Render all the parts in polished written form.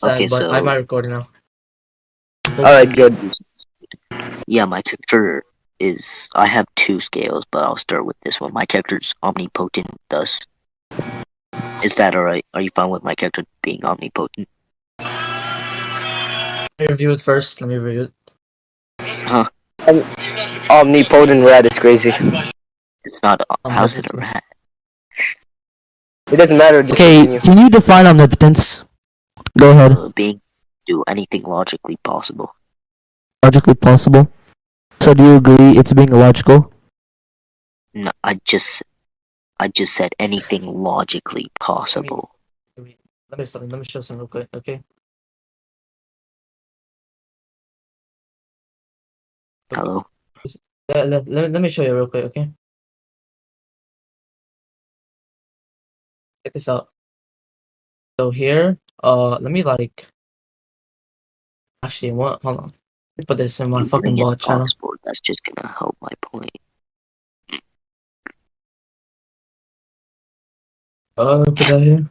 Okay, but so I'm not recording now. Alright, good. yeah, my character is. I have two scales, but I'll start with this one. My character's omnipotent. Thus, is that alright? Are you fine with my character being omnipotent? Let me review it first. Let me review it. Huh? Omnipotent rat is crazy. It's not. How's it a Omnipotent. rat? It doesn't matter. Just Okay, continue. can you define omnipotence? Go ahead. Being do anything logically possible. Logically possible. So do you agree it's being illogical? No, I just said anything logically possible. Let me show some real quick, okay? Hello. Yeah, let me show you real quick, okay? Check this out. So here, let me actually, what? Hold on. Let me put this in my You fucking doing it bot channel. Oxford, that's just gonna help my point. Put that here.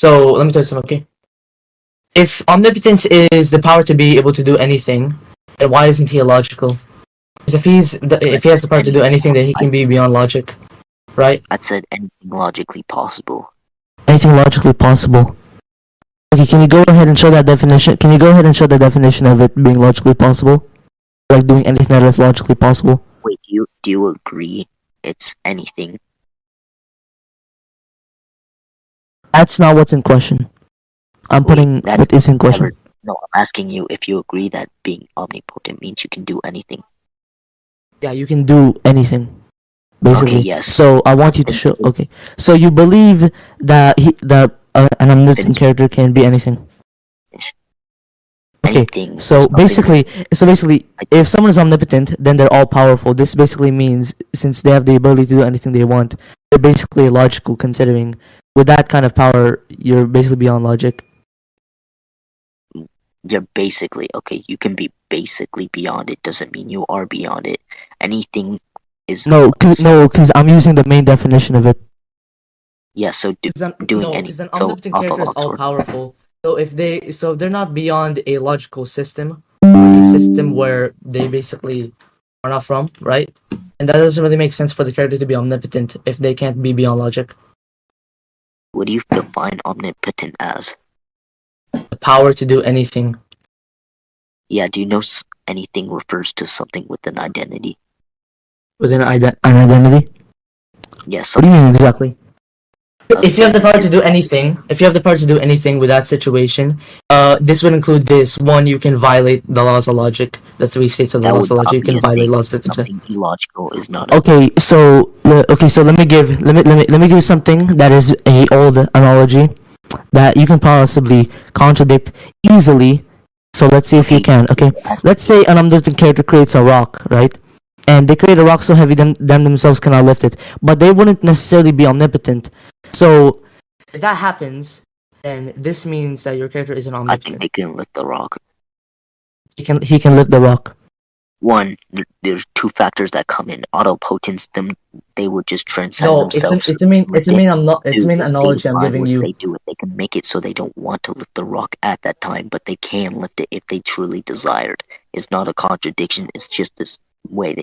So let me tell you something, okay? If omnipotence is the power to be able to do anything, then why isn't he illogical? Because if he has the power to do anything, then he can be beyond logic, right? I said anything logically possible. Anything logically possible. Okay, can you go ahead and show that definition? Can you go ahead and show the definition of it being logically possible? Like doing anything that is logically possible? Wait, do you agree it's anything? That's not what's in question. I'm putting that what is in question. No, I'm asking you if you agree that being omnipotent means you can do anything. Yeah, you can do anything. Basically. Okay, yes. So I want you to show. Okay. So you believe that an omnipotent character can be anything. Okay. Anything. So basically, if someone is omnipotent, then they're all powerful. This basically means since they have the ability to do anything they want, they're basically logical. Considering with that kind of power, you're basically beyond logic. You're basically okay. You can be basically beyond it. Doesn't mean you are beyond it. Anything is because I'm using the main definition of it. Yeah. So doing any. Because an So omnipotent off of character is all Oxford. powerful. So if they're not beyond a logical system, a system where they basically are not from, right? And that doesn't really make sense for the character to be omnipotent if they can't be beyond logic. What do you define omnipotent as? The power to do anything. Yeah. Do you know anything refers to something with an identity? Within an identity? Yes. What do you mean exactly? If you have the power to do anything, with that situation, this would include this. One, you can violate the laws of logic. The three states of the laws of logic. You can violate laws of something illogical is not. Okay, so let me give you something that is a old analogy that you can possibly contradict easily. So let's see if you can. Okay, let's say an omnipotent character creates a rock, right? And they create a rock so heavy them themselves cannot lift it, but they wouldn't necessarily be omnipotent. So if that happens, then this means that your character isn't omnipotent. I think they can lift the rock. He can lift the rock. One, there's two factors that come in. Autopotence, they would just transcend themselves. It's a main analogy I'm giving you. They do it. They can make it so they don't want to lift the rock at that time, but they can lift it if they truly desired. It's not a contradiction. It's just this way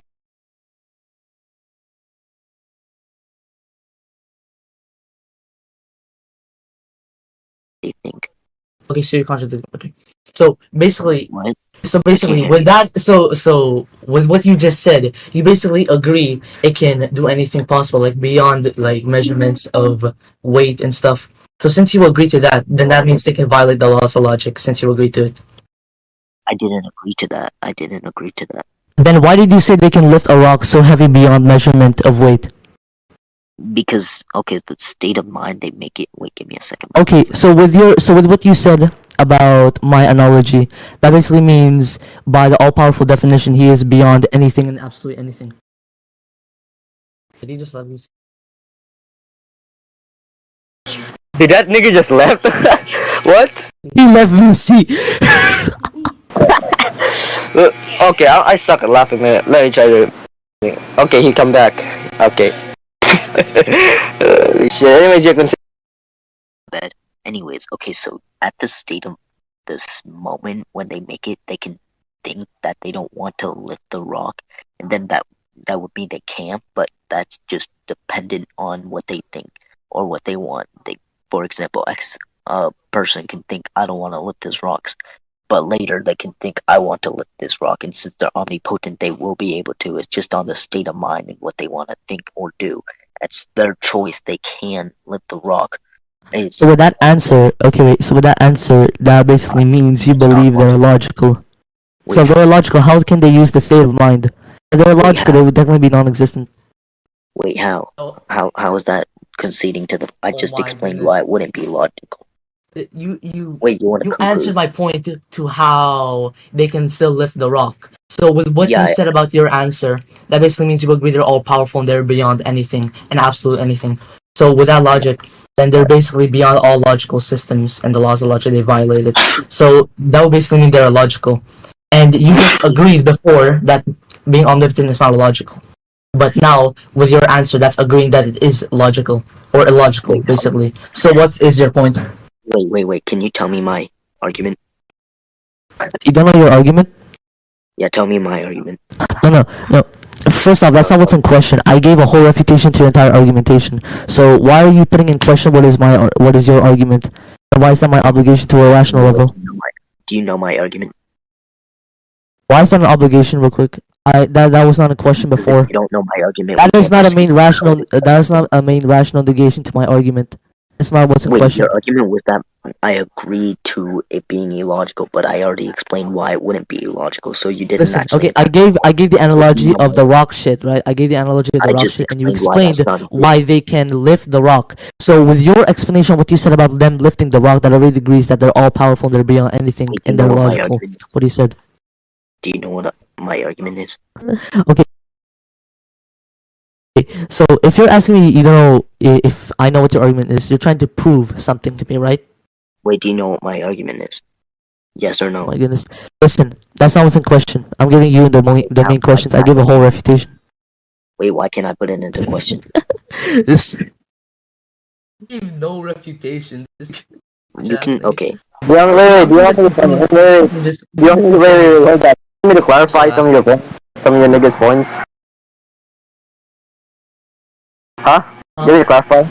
they think. Okay, so you're contradicting. Okay, so basically, What? with that, so with what you just said, you basically agree it can do anything possible, like beyond like measurements of weight and stuff. So since you agree to that, then that means they can violate the laws of logic. Since you agree to it, I didn't agree to that. Then why did you say they can lift a rock so heavy beyond measurement of weight? Because the state of mind they make it. Wait, give me a second. Okay, so with what you said about my analogy, that basically means by the all-powerful definition, he is beyond anything and absolutely anything. Did he just let me? Did that nigga just left? What? He left me see. Okay, I suck at laughing. Let me try to. Okay, he come back. Okay. Shit. Anyways, you continue. bed. Anyways, okay, so at the state of this moment when they make it, they can think that they don't want to lift the rock, and then that would mean they can't. But that's just dependent on what they think or what they want. They, for example, a person can think I don't want to lift this rocks, but later they can think I want to lift this rock, and since they're omnipotent, they will be able to. It's just on the state of mind and what they want to think or do. It's their choice. They can lift the rock. It's So with that answer, okay, wait. So with that answer, that basically means you It's not believe they're logical. illogical. So if Wait, they're illogical, how can they use the state of mind? If they're Wait, illogical, they would definitely be non-existent. wait, how? Oh, How is that conceding to the? I oh just my explained goodness. why it wouldn't be logical. You Wait, you want to you conclude? answered my point to how they can still lift the rock. So with what you Yeah, said about your answer, that basically means you agree they're all powerful and they're beyond anything and absolute anything. So with that logic, then they're basically beyond all logical systems and the laws of logic they violated. So that would basically mean they're illogical. And you just agreed before that being omnipotent is not illogical. But now with your answer, that's agreeing that it is logical or illogical, Wait, basically. So what is your point? wait. Can you tell me my argument? You don't know your argument? Yeah, tell me my argument. No. First off, that's not what's in question. I gave a whole refutation to your entire argumentation. So why are you putting in question what is your argument? And why is that my obligation to a rational level? Do you know my argument? Why is that an obligation, real quick? That was not a question Because before. if you don't know my argument, That we is can't not a proceed main to rational. discuss That is it. not a main rational negation to my argument. It's not what's in Wait, question. your argument was that I agreed to it being illogical, but I already explained why it wouldn't be illogical, so you didn't Listen, actually. okay, I gave the So do you analogy know of the rock shit, right? I gave the analogy of the I rock just shit, and you explained why that's explained not a why they can lift the rock. So with your explanation, what you said about them lifting the rock, that already agrees that they're all powerful and they're beyond anything Wait, do you and know they're what my logical. argument? What you said. Do you know what my argument is? Okay. So if you're asking me, you don't know if I know what your argument is, you're trying to prove something to me, right? Wait, do you know what my argument is? Yes or Oh no? my goodness. Listen, that's not what's in question. I'm giving you the main questions. I give a whole refutation. Wait, why can't I put it into question? This Give no refutation. You can, okay. Wait. Do you want me to wait? Just Do you want me to wait? Hold on. Do you want me to clarify some of your points? Some of your niggas' points? Huh? Do you want me to clarify?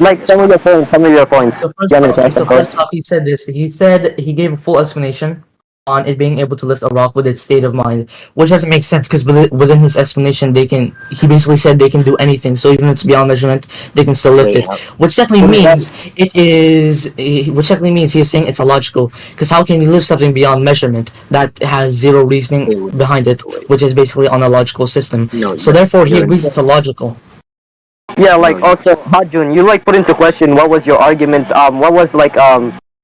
Like some of your points. Some of your points. So Do you want me to clarify? first off, he said this. He said he gave a full explanation on it being able to lift a rock with its state of mind, which doesn't make sense because within his explanation, he basically said they can do anything. So even if it's beyond measurement, they can still lift Wait, it, which technically means which technically means he is saying it's illogical. Because how can you lift something beyond measurement that has zero reasoning wait. behind it, which is basically on a logical system? No, So therefore, he you're agrees it's illogical. Yeah, like No, also Hajun, you like put into question what was your arguments. What was like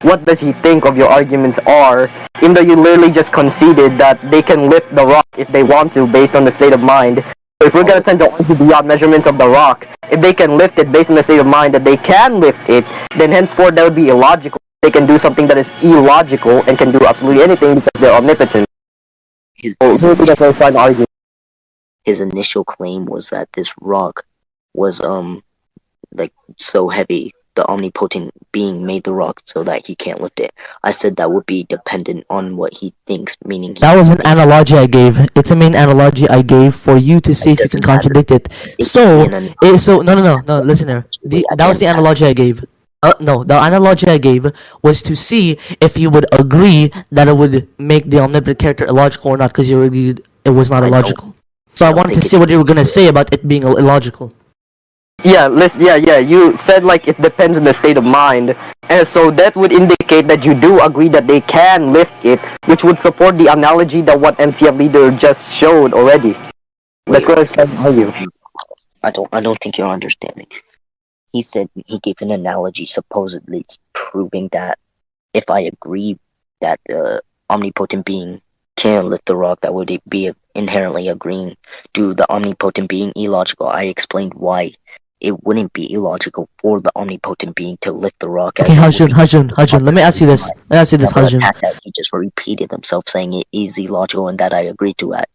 what does he think of your arguments are? Even though you literally just conceded that they can lift the rock if they want to, based on the state of mind. So if we're gonna tend to argue beyond measurements of the rock, if they can lift it based on the state of mind that they can lift it, then henceforth that would be illogical. They can do something that is illogical and can do absolutely anything because they're omnipotent. his, So his, who do you guys trying to argue? his initial claim was that this rock was like so heavy, the omnipotent being made the rock so that he can't lift it. I said that would be dependent on what he thinks, meaning That was an analogy I gave. It's a main analogy I gave for you to see if you can doesn't matter. contradict it. It So, can be an no. Listen here. Wait, I That was the can't- analogy I gave. No, the analogy I gave was to see if you would agree that it would make the omnipotent character illogical or not, because you agreed it was not I don't- illogical. So I don't wanted to think see it's- what you were gonna say about it being illogical. Yeah, you said like it depends on the state of mind, and so that would indicate that you do agree that they can lift it, which would support the analogy that what MTF leader just showed already. Let's go ahead and argue. I don't think you're understanding. He said he gave an analogy, supposedly proving that if I agree that the omnipotent being can lift the rock, that would be inherently agreeing to the omnipotent being illogical. I explained why it wouldn't be illogical for the omnipotent being to lift the rock. Okay, As it would Hajun. Let me ask you this. Let me ask you this, never Hajun. attacked that. He just repeated himself, saying it is illogical, and that I agree to that.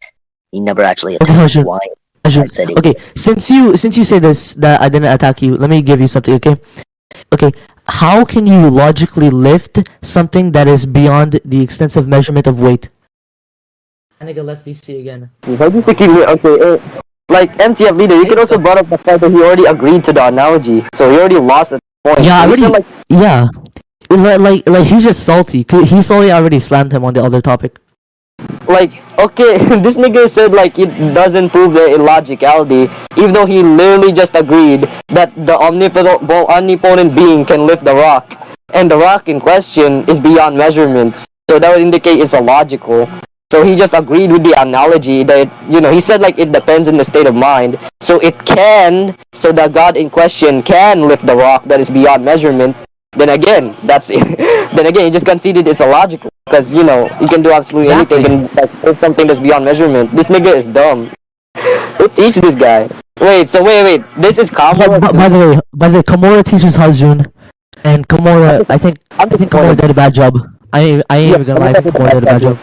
He never actually Okay, attacked Hajun. why I said it. Okay, since you say this that I didn't attack you, let me give you something. Okay. How can you logically lift something that is beyond the extensive measurement of weight? And I got left VC again. Why do you think like MTF leader, you could also brought up the fact that he already agreed to the analogy, so he already lost at the point. Yeah, So he already. said, Yeah, like he's just salty. He's already slammed him on the other topic. okay, this nigga said like it doesn't prove the illogicality, even though he literally just agreed that the omnipotent being can lift the rock, and the rock in question is beyond measurements. So that would indicate it's illogical. So he just agreed with the analogy that he said like it depends on the state of mind. So it can, so the God in question can lift the rock that is beyond measurement. Then again, that's it. Then again, he just conceded it's illogical because he can do absolutely Exactly. anything and like something that's beyond measurement. This nigga is dumb. Who teach this guy? Wait, this is Kamala. By the way, Komura teaches Hajun, and Komura, I think Komura did a bad job. I ain't even gonna lie, I think Komura did a bad job.